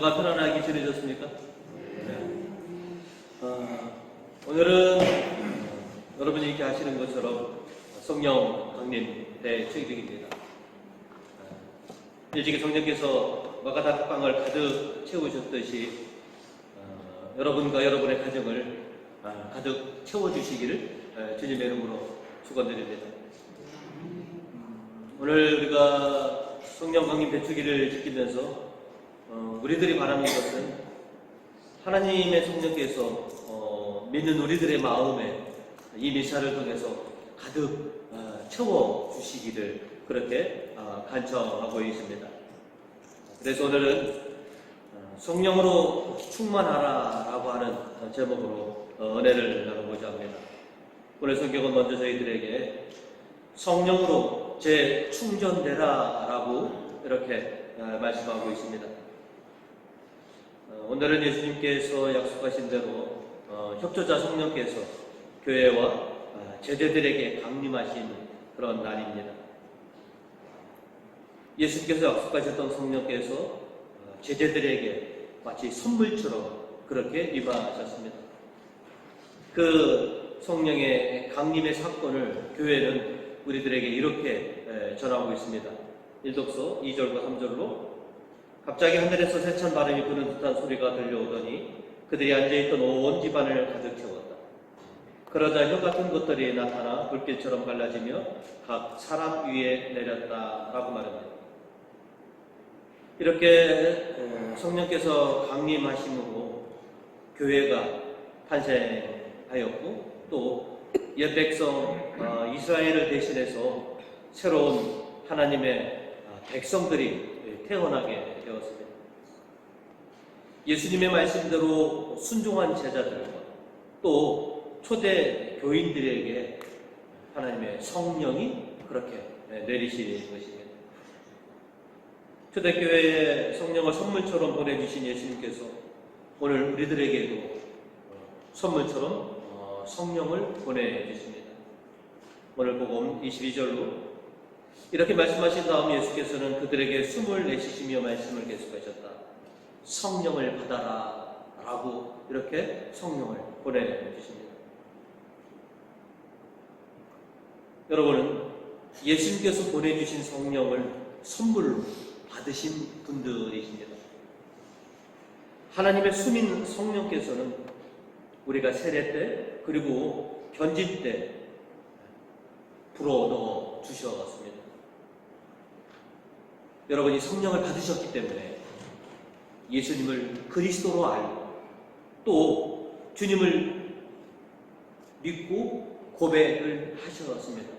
주가 편안하게 지내셨습니까? 네. 오늘은 여러분이 이렇게 하시는 것처럼 성령 강림 대초기입니다. 일찍이 성령께서 마가다락방을 가득 채우셨듯이 여러분과 여러분의 가정을 가득 채워주시기를 주님의 이름으로 축원드립니다. 오늘 우리가 성령 강림 대초기를 지키면서 우리들이 바라는 것은 하나님의 성령께서 믿는 우리들의 마음에 이 미사를 통해서 가득 채워주시기를 그렇게 간청하고 있습니다. 그래서 오늘은 성령으로 충만하라라고 하는 제목으로 은혜를 나누고자 합니다. 오늘 성경은 먼저 저희들에게 성령으로 재충전되라라고 이렇게 말씀하고 있습니다. 오늘은 예수님께서 약속하신 대로 협조자 성령께서 교회와 제자들에게 강림하신 그런 날입니다. 예수님께서 약속하셨던 성령께서 제자들에게 마치 선물처럼 그렇게 임하셨습니다. 그 성령의 강림의 사건을 교회는 우리들에게 이렇게 전하고 있습니다. 일독서 2절과 3절로 갑자기 하늘에서 세찬 바람이 부는 듯한 소리가 들려오더니 그들이 앉아있던 온 집안을 가득 채웠다. 그러자 혀 같은 것들이 나타나 불길처럼 갈라지며 각 사람 위에 내렸다라고 말합니다. 이렇게 성령께서 강림하심으로 교회가 탄생하였고 또 옛 백성 이스라엘을 대신해서 새로운 하나님의 백성들이 태어나게 되었습니다. 예수님의 말씀대로 순종한 제자들과 또 초대 교인들에게 하나님의 성령이 그렇게 내리시는 것입니다. 초대교회에 성령을 선물처럼 보내주신 예수님께서 오늘 우리들에게도 선물처럼 성령을 보내주십니다. 오늘 복음 22절로 이렇게 말씀하신 다음 예수께서는 그들에게 숨을 내쉬시며 말씀을 계속하셨다. 성령을 받아라 라고 이렇게 성령을 보내주십니다. 여러분은 예수님께서 보내주신 성령을 선물로 받으신 분들이십니다. 하나님의 숨인 성령께서는 우리가 세례 때 그리고 견진 때 불어넣어 주셨습니다. 여러분이 성령을 받으셨기 때문에 예수님을 그리스도로 알고 또 주님을 믿고 고백을 하셨습니다.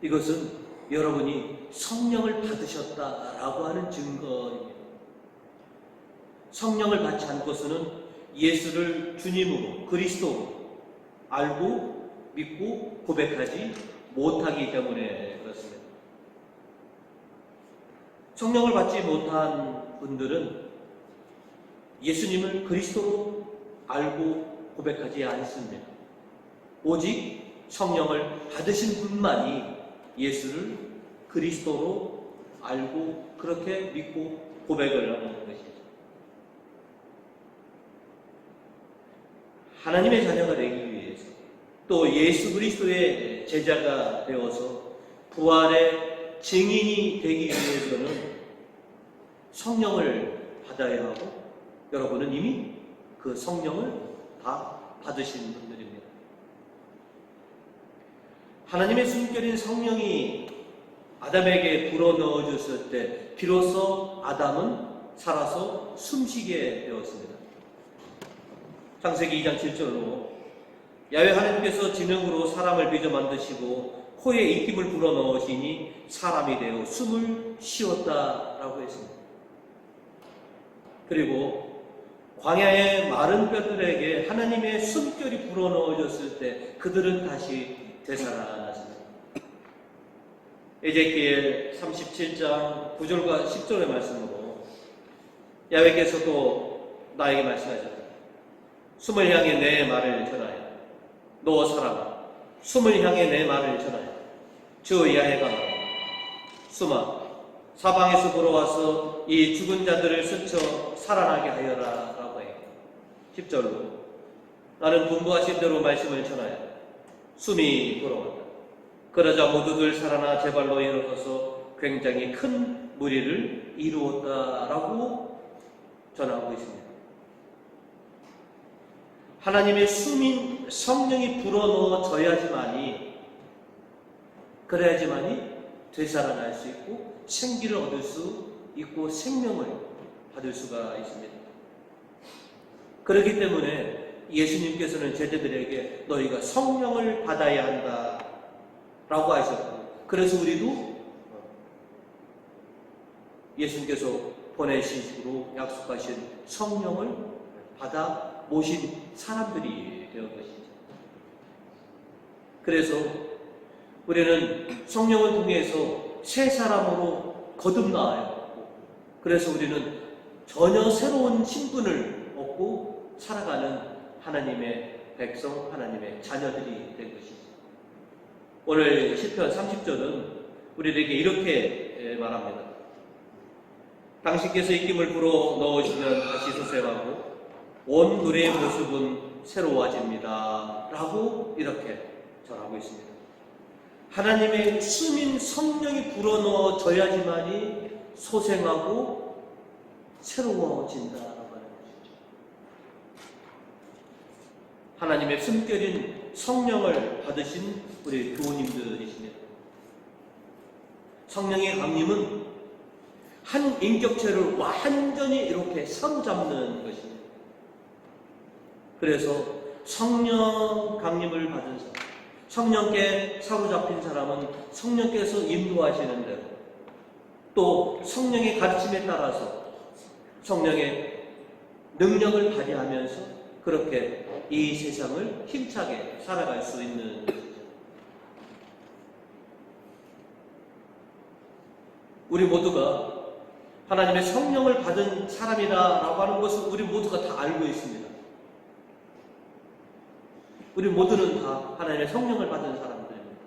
이것은 여러분이 성령을 받으셨다라고 하는 증거입니다. 성령을 받지 않고서는 예수를 주님으로 그리스도로 알고 믿고 고백하지 못하기 때문에 그렇습니다. 성령을 받지 못한 분들은 예수님을 그리스도로 알고 고백하지 않습니다. 오직 성령을 받으신 분만이 예수를 그리스도로 알고 그렇게 믿고 고백을 하는 것이죠. 하나님의 자녀가 되기 위해서 또 예수 그리스도의 제자가 되어서 부활의 증인이 되기 위해서는 성령을 받아야 하고 여러분은 이미 그 성령을 다 받으신 분들입니다. 하나님의 숨결인 성령이 아담에게 불어넣어 줬을 때 비로소 아담은 살아서 숨쉬게 되었습니다. 창세기 2장 7절로 야훼 하나님께서 지능으로 사람을 빚어 만드시고 코에 입김을 불어넣으시니 사람이 되어 숨을 쉬었다라고 했습니다. 그리고 광야의 마른 뼈들에게 하나님의 숨결이 불어넣어졌을 때 그들은 다시 되살아났습니다. 에제키엘 37장 9절과 10절의 말씀으로 야훼께서도 나에게 말씀하셨다. 숨을 향해 내 말을 전하여 너 사람아 숨을 향해 내 말을 전하여 주 야훼가 말하라. 숨아 사방에서 보러 와서 이 죽은 자들을 스쳐 살아나게 하여라 라고 해요. 10절로 나는 분부하신 대로 말씀을 전하여 숨이 돌아온다. 그러자 모두들 살아나 제 발로 일어서서 굉장히 큰 무리를 이루었다라고 전하고 있습니다. 하나님의 숨인 성령이 불어넣어져야지만이 그래야지만이 되살아날 수 있고 생기를 얻을 수 있고 생명을 받을 수가 있습니다. 그렇기 때문에 예수님께서는 제자들에게 너희가 성령을 받아야 한다 라고 하셨고, 그래서 우리도 예수님께서 보내시기로 약속하신 성령을 받아 모신 사람들이 되어 것이죠. 그래서 우리는 성령을 통해서 새 사람으로 거듭나요. 그래서 우리는 전혀 새로운 신분을 얻고 살아가는 하나님의 백성, 하나님의 자녀들이 된 것이죠. 오늘 시편 30절은 우리에게 이렇게 말합니다. 당신께서 입김을 불어 넣으시면 다시 소생하고 온 누리의 모습은 새로워집니다 라고 이렇게 전하고 있습니다. 하나님의 숨인 성령이 불어넣어져야지만이 소생하고 새로워진다라고 하는 것이죠. 하나님의 숨결인 성령을 받으신 우리 교우님들이십니다. 성령의 강림은 한 인격체를 완전히 이렇게 사로잡는 것입니다. 그래서 성령 강림을 받은 사람, 성령께 사로잡힌 사람은 성령께서 인도하시는 대로 또 성령의 가르침에 따라서 성령의 능력을 발휘하면서 그렇게 이 세상을 힘차게 살아갈 수 있는 것이죠. 우리 모두가 하나님의 성령을 받은 사람이다라고 하는 것을 우리 모두가 다 알고 있습니다. 우리 모두는 다 하나님의 성령을 받은 사람들입니다.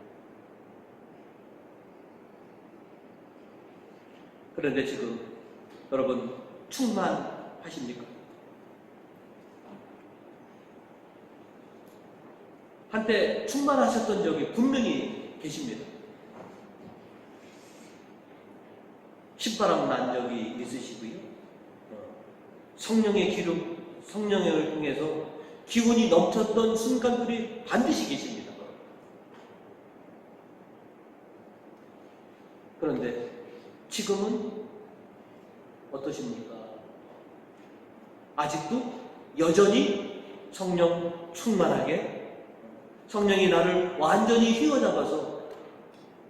그런데 지금 여러분 충만하십니까? 한때 충만하셨던 적이 분명히 계십니다. 신바람 난 적이 있으시고요. 성령의 기름, 성령을 통해서 기운이 넘쳤던 순간들이 반드시 계십니다. 그런데 지금은 어떠십니까? 아직도 여전히 성령 충만하게 성령이 나를 완전히 휘어잡아서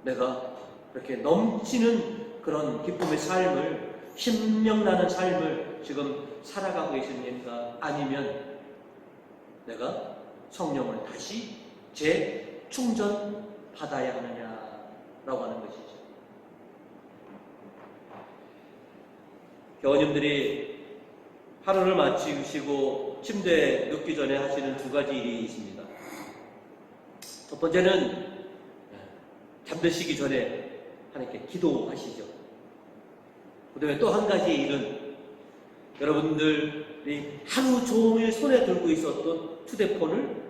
내가 이렇게 넘치는 그런 기쁨의 삶을, 신명나는 삶을 지금 살아가고 계십니까? 아니면 내가 성령을 다시 재충전 받아야 하느냐라고 하는 것이죠. 교우님들이 하루를 마치시고 침대에 눕기 전에 하시는 두 가지 일이 있습니다. 첫 번째는 잠드시기 전에 하나님께 기도하시죠. 그 다음에 또 한 가지 일은 여러분들이 하루 종일 손에 들고 있었던 휴대폰을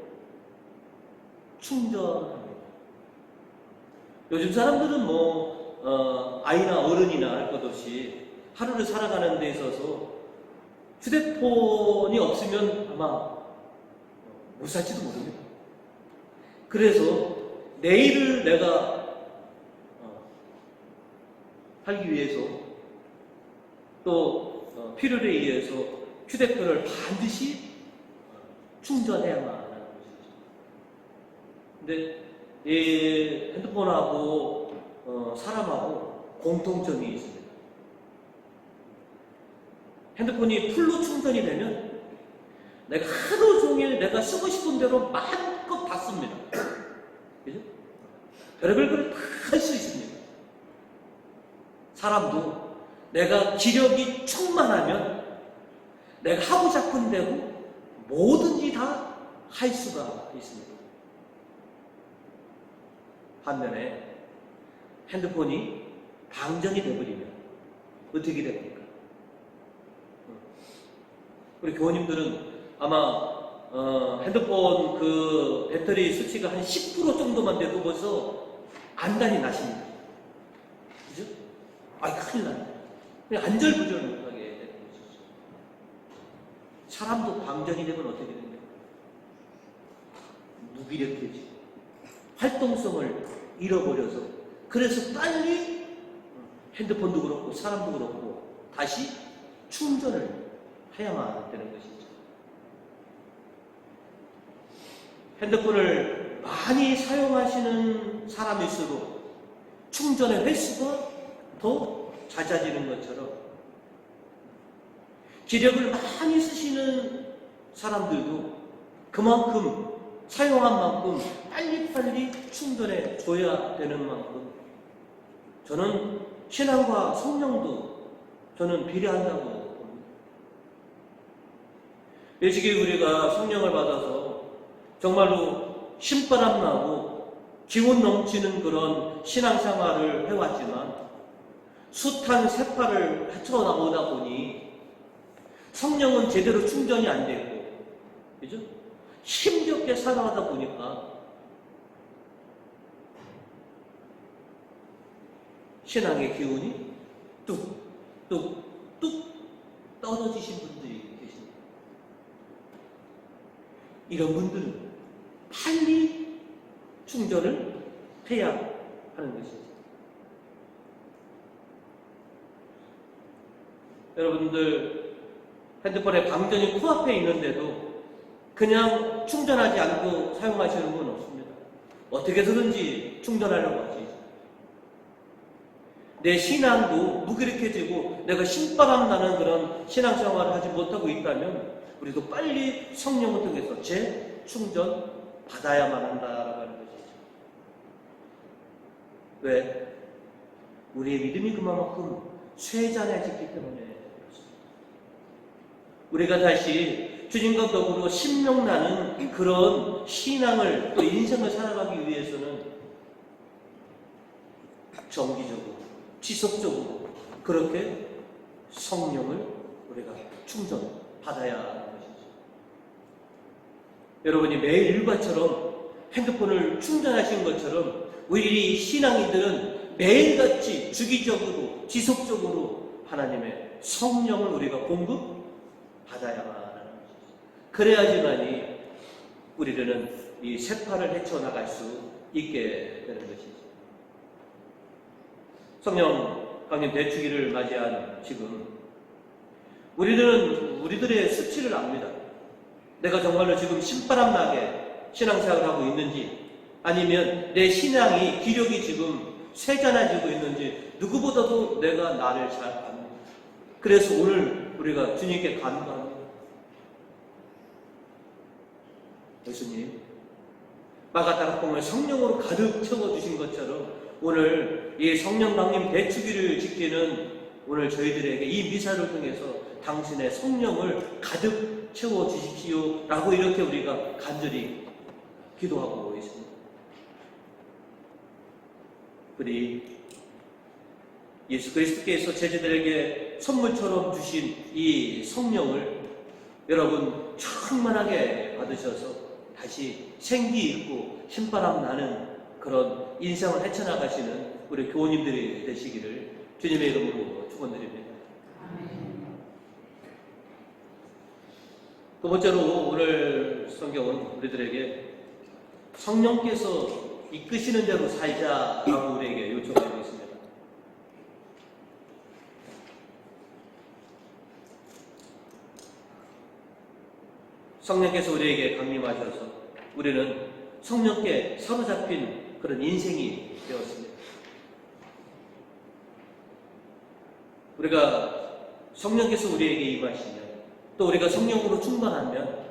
충전합니다. 요즘 사람들은 아이나 어른이나 할 것 없이 하루를 살아가는 데 있어서 휴대폰이 없으면 아마 못 살지도 모릅니다. 그래서 내일을 내가 살기 위해서 또 필요에 의해서 휴대폰을 반드시 충전해야만 하는 것이죠. 근데 이 핸드폰하고 사람하고 공통점이 있습니다. 핸드폰이 풀로 충전이 되면 내가 하루 종일 내가 쓰고 싶은 대로 마음껏 다 씁니다. 그죠? 별의별 걸 다 할 수 있습니다. 사람도 내가 기력이 충만하면 내가 하고 싶은 대로 뭐든지 다 할 수가 있습니다. 반면에 핸드폰이 방전이 되어버리면 어떻게 됩니까? 우리 교우님들은 아마 핸드폰 그 배터리 수치가 한 10% 정도만 돼도 벌써 안달이 나십니다. 그죠? 아, 큰일 나네. 그냥 안절부절 못하게 되는 것이죠. 사람도 방전이 되면 어떻게 됩니까? 무기력해지고 활동성을 잃어버려서, 그래서 빨리 핸드폰도 그렇고 사람도 그렇고 다시 충전을 해야만 되는 것이죠. 핸드폰을 많이 사용하시는 사람일수록 충전의 횟수가 더 잦아지는 것처럼, 기력을 많이 쓰시는 사람들도 그만큼 사용한 만큼 빨리빨리 충전해 줘야 되는 만큼, 저는 신앙과 성령도 저는 비례한다고 봅니다. 일찍이 우리가 성령을 받아서 정말로 신바람 나고 기운 넘치는 그런 신앙생활을 해왔지만, 숱한 세파를 헤쳐나오다 보니 성령은 제대로 충전이 안 되고, 그죠? 힘겹게 살아가다 보니까 신앙의 기운이 뚝뚝뚝 떨어지신 분들이 계십니다. 이런 분들은 빨리 충전을 해야 하는 것이죠. 여러분들 핸드폰에 방전이 코앞에 있는데도 그냥 충전하지 않고 사용하시는 분 없습니다. 어떻게 해서든지 충전하려고 하지. 내 신앙도 무기력해지고 내가 신바람 나는 그런 신앙생활을 하지 못하고 있다면 우리도 빨리 성령을 통해서 재충전 받아야만 한다라고 하는 것이죠. 왜? 우리의 믿음이 그만큼 쇠잔해졌기 때문에 그렇습니다. 우리가 다시 주님과 더불어 신명나는 그런 신앙을, 또 인생을 살아가기 위해서는 정기적으로, 지속적으로 그렇게 성령을 우리가 충전받아야 하는 것이죠. 여러분이 매일 일과처럼 핸드폰을 충전하신 것처럼 우리 신앙인들은 매일같이 주기적으로, 지속적으로 하나님의 성령을 우리가 공급받아야만 하는 것이죠. 그래야지만이 우리들은 이 세파를 헤쳐나갈 수 있게 되는 것이죠. 성령 강림 대축일을 맞이한 지금 우리들은 우리들의 수치를 압니다. 내가 정말로 지금 신바람 나게 신앙생활을 하고 있는지, 아니면 내 신앙이 기력이 지금 쇠잔해지고 있는지 누구보다도 내가 나를 잘 압니다. 그래서 오늘 우리가 주님께 간구합니다. 예수님, 마가다락봉을 성령으로 가득 채워주신 것처럼 오늘 이 성령 강림 대축일을 지키는 오늘 저희들에게 이 미사를 통해서 당신의 성령을 가득 채워주십시오 라고 이렇게 우리가 간절히 기도하고 있습니다. 우리 예수 그리스도께서 제자들에게 선물처럼 주신 이 성령을 여러분 충만하게 받으셔서 다시 생기 있고 신바람 나는 그런 인생을 헤쳐나가시는 우리 교우님들이 되시기를 주님의 이름으로 축원드립니다. 두 번째로 오늘 성경은 우리들에게 성령께서 이끄시는 대로 살자라고 우리에게 요청하고 있습니다. 성령께서 우리에게 강림하셔서 우리는 성령께 사로잡힌 그런 인생이 되었습니다. 우리가 성령께서 우리에게 임하시면, 또 우리가 성령으로 충만하면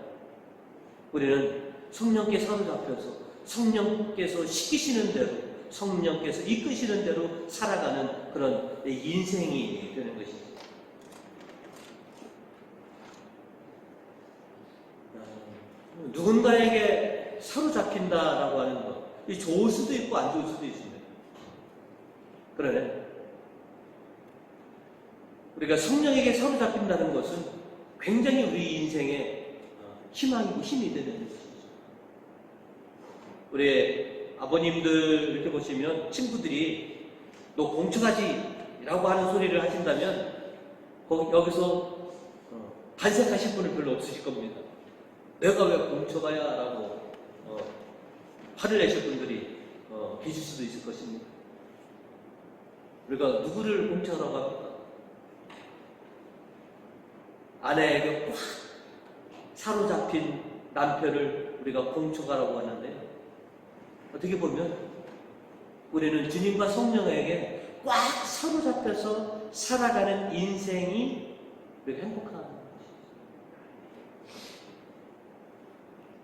우리는 성령께 사로잡혀서 성령께서 시키시는 대로, 성령께서 이끄시는 대로 살아가는 그런 인생이 되는 것입니다. 누군가에게 사로잡힌다라고 하는 것, 이 좋을 수도 있고 안 좋을 수도 있습니다. 그러네. 우리가 성령에게 사로잡힌다는 것은 굉장히 우리 인생의 희망이고 힘이 되는 것이죠. 우리 아버님들 이렇게 보시면 친구들이 너 공처가지라고 하는 소리를 하신다면 여기서 반색하실 분은 별로 없으실 겁니다. 내가 왜 공처가야? 라고 화를 내실 분들이 계실 수도 있을 것입니다. 우리가 누구를 공처라고 합니까? 아내에게 꽉 사로잡힌 남편을 우리가 공처가라고 하는데, 어떻게 보면 우리는 주님과 성령에게 꽉 사로잡혀서 살아가는 인생이 우리가 행복한 것이죠.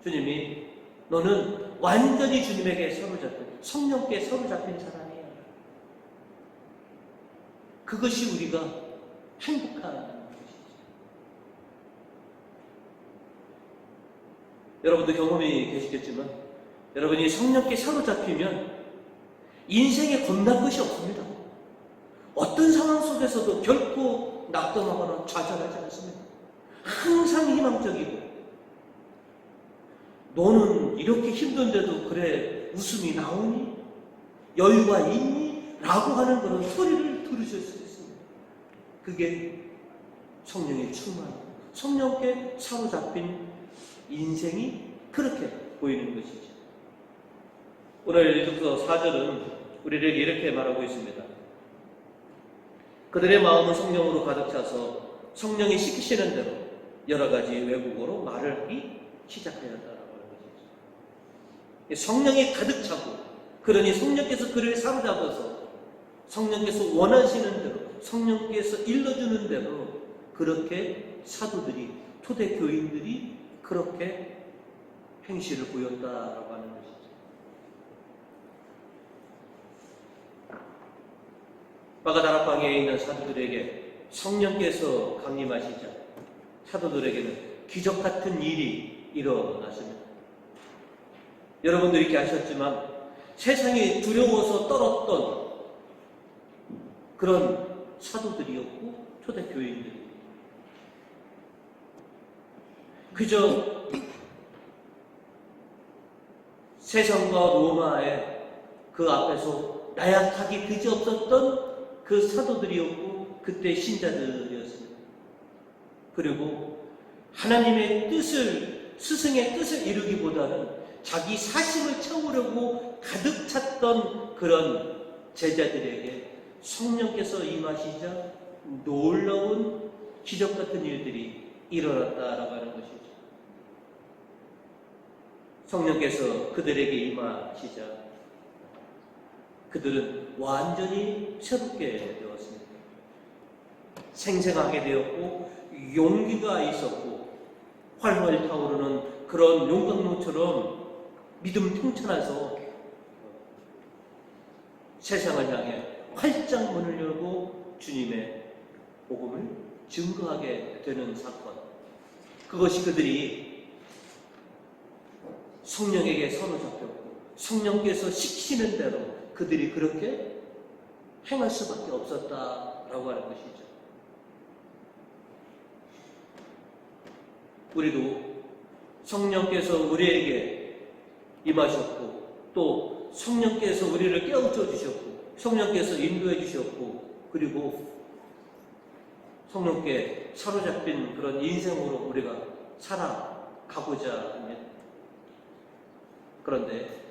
주님이 너는 완전히 주님에게 사로잡힌, 성령께 사로잡힌 사람이야. 그것이 우리가 행복한 것이죠. 여러분도 경험이 계시겠지만 여러분이 성령께 사로잡히면 인생에 겁날 것이 없습니다. 어떤 상황 속에서도 결코 낙담하거나 좌절하지 않습니다. 항상 희망적이고, 너는 이렇게 힘든데도 그래 웃음이 나오니? 여유가 있니? 라고 하는 그런 소리를 들으실 수 있습니다. 그게 성령의 충만, 성령께 사로잡힌 인생이 그렇게 보이는 것이죠. 오늘 일독서 4절은 우리에게 이렇게 말하고 있습니다. 그들의 마음은 성령으로 가득 차서 성령이 시키시는 대로 여러 가지 외국어로 말을 하기 시작하였다라고 하는 것이죠. 성령이 가득 차고, 그러니 성령께서 그를 사로잡아서 성령께서 원하시는 대로, 성령께서 일러주는 대로 그렇게 사도들이, 초대교인들이 그렇게 행실을 보였다라고 하는 것이죠. 바가다락방에 있는 사도들에게 성령께서 강림하시자 사도들에게는 기적 같은 일이 일어났습니다. 여러분도 이렇게 아셨지만 세상이 두려워서 떨었던 그런 사도들이었고 초대교인들이 그저 세상과 로마의 그 앞에서 나약하기 그지없었던 그 사도들이었고 그때 신자들이었습니다. 그리고 하나님의 뜻을, 스승의 뜻을 이루기보다는 자기 사심을 채우려고 가득 찼던 그런 제자들에게 성령께서 임하시자 놀라운 기적 같은 일들이 일어났다라고 하는 것이죠. 성령께서 그들에게 임하시자 그들은 완전히 새롭게 되었습니다. 생생하게 되었고 용기가 있었고 활활 타오르는 그런 용광로처럼 믿음 통천해서 세상을 향해 활짝 문을 열고 주님의 복음을 증거하게 되는 사건, 그것이 그들이 성령에게 사로잡혔고 성령께서 시키는 대로 그들이 그렇게 행할 수밖에 없었다라고 하는 것이죠. 우리도 성령께서 우리에게 임하셨고 또 성령께서 우리를 깨우쳐 주셨고 성령께서 인도해 주셨고 그리고 성령께 사로잡힌 그런 인생으로 우리가 살아가고자 합니다. 그런데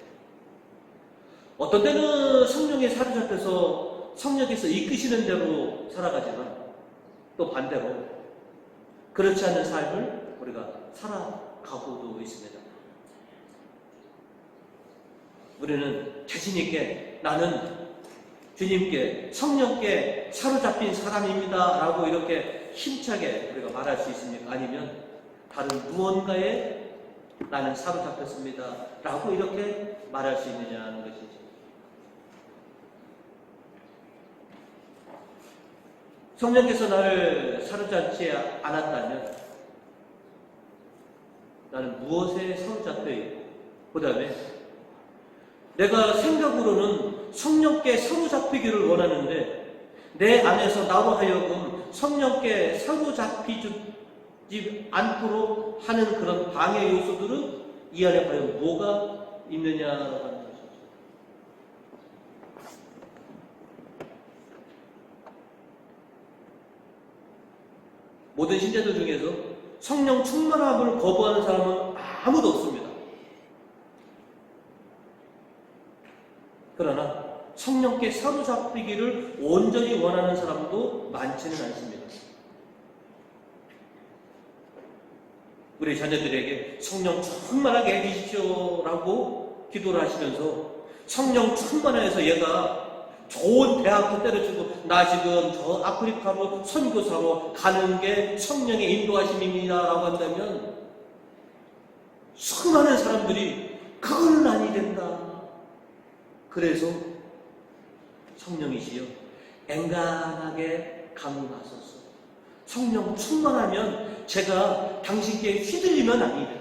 어떤 때는 성령에 사로잡혀서 성령께서 이끄시는 대로 살아가지만 또 반대로 그렇지 않은 삶을 우리가 살아가고도 있습니다. 우리는 자신 있게 나는 주님께 성령께 사로잡힌 사람입니다 라고 이렇게 힘차게 우리가 말할 수 있습니까? 아니면 다른 무언가에 나는 사로잡혔습니다 라고 이렇게 말할 수 있느냐 하는 것이죠. 성령께서 나를 사로잡지 않았다면 나는 무엇에 사로잡혀 있고 그 다음에 내가 생각으로는 성령께 사로잡히기를 원하는데 내 안에서 나로 하여금 성령께 사로잡히지 않도록 하는 그런 방해 요소들은 이 안에 과연 뭐가 있느냐라고 하는 것이죠. 모든 신자들 중에서 성령 충만함을 거부하는 사람은 아무도 없습니다. 그러나 성령께 사로잡히기를 온전히 원하는 사람도 많지는 않습니다. 우리 자녀들에게 성령 충만하게 해주십시오라고 기도를 하시면서 성령 충만해서 얘가 좋은 대학도 때려주고 나 지금 저 아프리카로 선교사로 가는 게 성령의 인도하심입니다라고 한다면 수많은 사람들이 그건 아니 된다. 그래서 성령이시여 앵간하게 강림하소서. 성령 충만하면 제가 당신께 휘둘리면 아니다.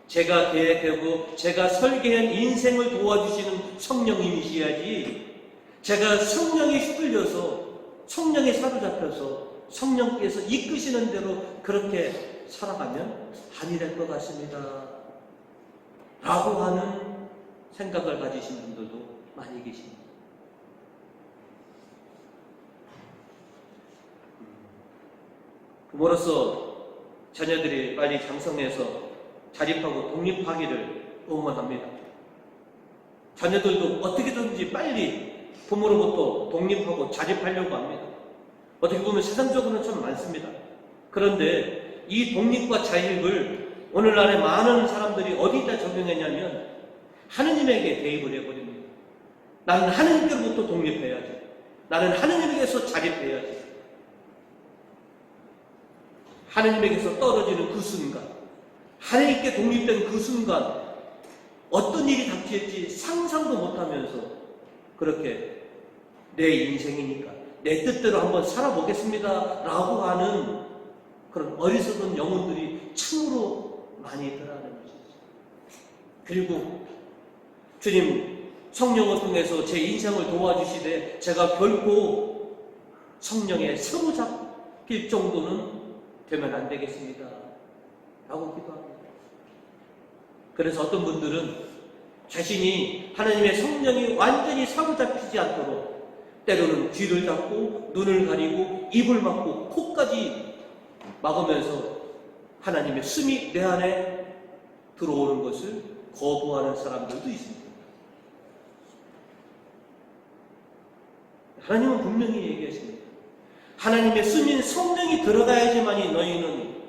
제가 계획하고 제가 설계한 인생을 도와주시는 성령님이셔야지 제가 성령에 휘둘려서 성령에 사로잡혀서 성령께서 이끄시는 대로 그렇게 살아가면 아니 될 것 같습니다. 라고 하는 생각을 가지신 분들도 많이 계십니다. 부모로서 자녀들이 빨리 장성해서 자립하고 독립하기를 응원합니다. 자녀들도 어떻게든지 빨리 부모로부터 독립하고 자립하려고 합니다. 어떻게 보면 세상적으로는 참 많습니다. 그런데 이 독립과 자립을 오늘날의 많은 사람들이 어디다 적용했냐면 하느님에게 대입을 해버립니다. 나는 하느님께로부터 독립해야지. 나는 하느님에게서 자립해야지. 하느님에게서 떨어지는 그 순간, 하느님께 독립된 그 순간 어떤 일이 닥칠지 상상도 못하면서 그렇게 내 인생이니까 내 뜻대로 한번 살아보겠습니다 라고 하는 그런 어리석은 영혼들이 참으로 많이 있더라는 것이죠. 그리고 주님 성령을 통해서 제 인생을 도와주시되 제가 결코 성령에 사로잡힐 정도는 되면 안 되겠습니다 라고 기도합니다. 그래서 어떤 분들은 자신이 하나님의 성령이 완전히 사로잡히지 않도록 때로는 귀를 닫고 눈을 가리고 입을 막고 코까지 막으면서 하나님의 숨이 내 안에 들어오는 것을 거부하는 사람들도 있습니다. 하나님은 분명히 얘기하십니다. 하나님의 숨인 성령이 들어가야지만이 너희는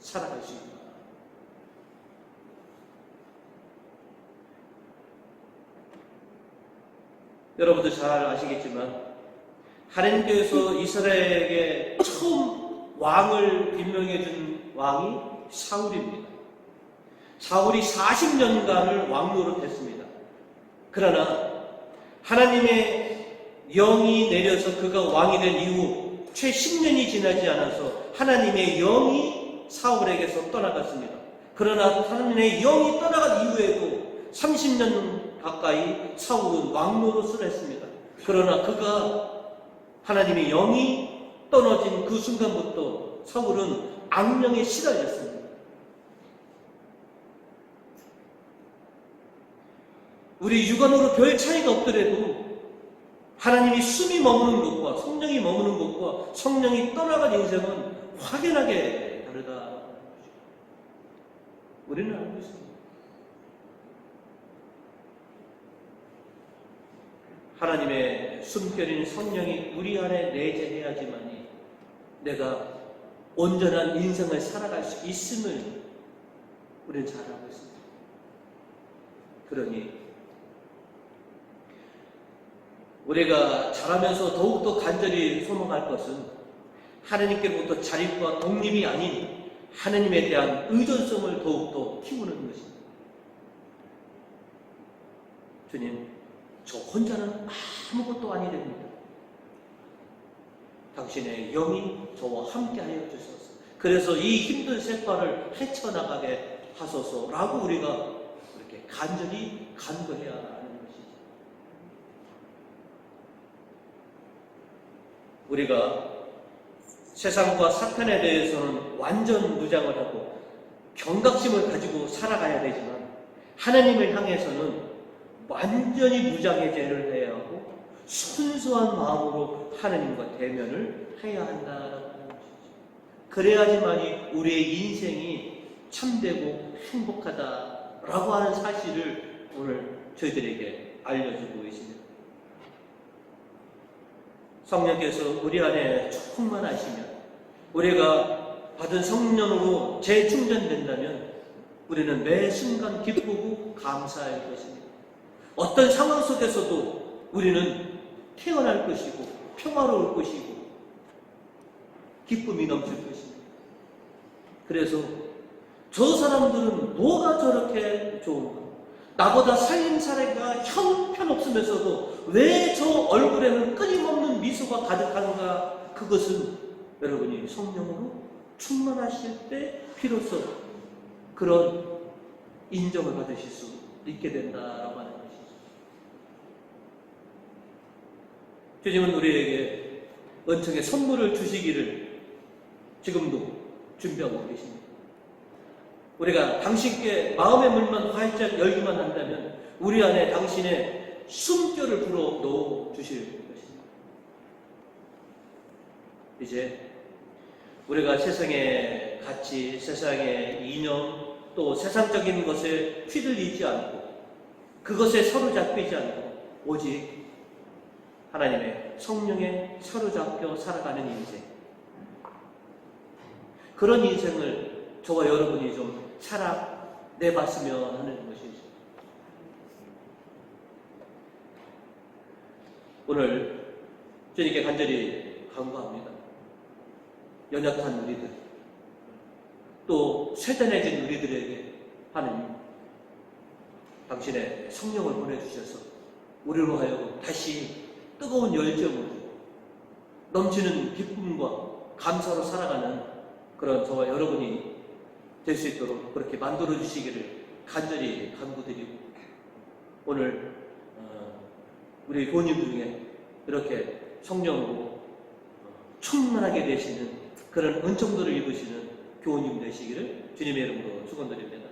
살아갈 수 있다. 여러분도 잘 아시겠지만 하나님께서 이스라엘에게 처음 왕을 임명해 준 왕이 사울입니다. 사울이 40년간을 왕노릇 했습니다. 그러나 하나님의 영이 내려서 그가 왕이 된 이후 채 10년이 지나지 않아서 하나님의 영이 사울에게서 떠나갔습니다. 그러나 하나님의 영이 떠나간 이후에도 30년 가까이 사울은 왕노릇을 했습니다. 그러나 그가 하나님의 영이 떨어진 그 순간부터 사울은 악령에 시달렸습니다. 우리 육안으로 별 차이가 없더라도 하나님이 숨이 머무는 것과 성령이 머무는 것과 성령이 떠나간 인생은 확연하게 다르다. 우리는 알고 있습니다. 하나님의 숨결인 성령이 우리 안에 내재해야지만이 내가 온전한 인생을 살아갈 수 있음을 우리는 잘 알고 있습니다. 그러니 우리가 자라면서 더욱더 간절히 소망할 것은 하나님께로부터 자립과 독립이 아닌 하나님에 대한 의존성을 더욱더 키우는 것입니다. 주님, 저 혼자는 아무것도 아니 됩니다. 당신의 영이 저와 함께하여 주소서. 그래서 이 힘든 세파를 헤쳐나가게 하소서라고 우리가 이렇게 간절히 간구해야 하는 것이죠. 우리가 세상과 사탄에 대해서는 완전 무장을 하고 경각심을 가지고 살아가야 되지만 하나님을 향해서는 완전히 무장해제를 해야 하고 순수한 마음으로 하나님과 대면을 해야 한다라고 하는 것이죠. 그래야지만이 우리의 인생이 참되고 행복하다라고 하는 사실을 오늘 저희들에게 알려주고 계십니다. 성령께서 우리 안에 충만하시면, 우리가 받은 성령으로 재충전된다면 우리는 매 순간 기쁘고 감사할 것입니다. 어떤 상황 속에서도 우리는 태어날 것이고 평화로울 것이고 기쁨이 넘칠 것입니다. 그래서 저 사람들은 뭐가 저렇게 좋은가? 나보다 살림살이가 형편없으면서도 왜 저 얼굴에는 끊임없는 미소가 가득한가? 그것은 여러분이 성령으로 충만하실 때 비로소 그런 인정을 받으실 수 있게 된다라고 하는 것이죠. 주님은 우리에게 은총의 선물을 주시기를 지금도 준비하고 계십니다. 우리가 당신께 마음의 문만 활짝 열기만 한다면 우리 안에 당신의 숨결을 불어 넣어 주실 것입니다. 이제 우리가 세상의 가치, 세상의 이념, 또 세상적인 것에 휘둘리지 않고 그것에 사로잡히지 않고 오직 하나님의 성령에 사로잡혀 살아가는 인생, 그런 인생을 저와 여러분이 좀 살아내봤으면 하는 것이죠. 오늘 주님께 간절히 간구합니다. 연약한 우리들, 또 세단해진 우리들에게 하나님 당신의 성령을 보내주셔서 우리로 하여금 다시 뜨거운 열정으로 넘치는 기쁨과 감사로 살아가는 그런 저와 여러분이 될 수 있도록 그렇게 만들어 주시기를 간절히 간구드리고, 오늘 우리 교우님 중에 이렇게 성령으로 충만하게 되시는 그런 은총들을 입으시는 교우님 되시기를 주님의 이름으로 축원드립니다.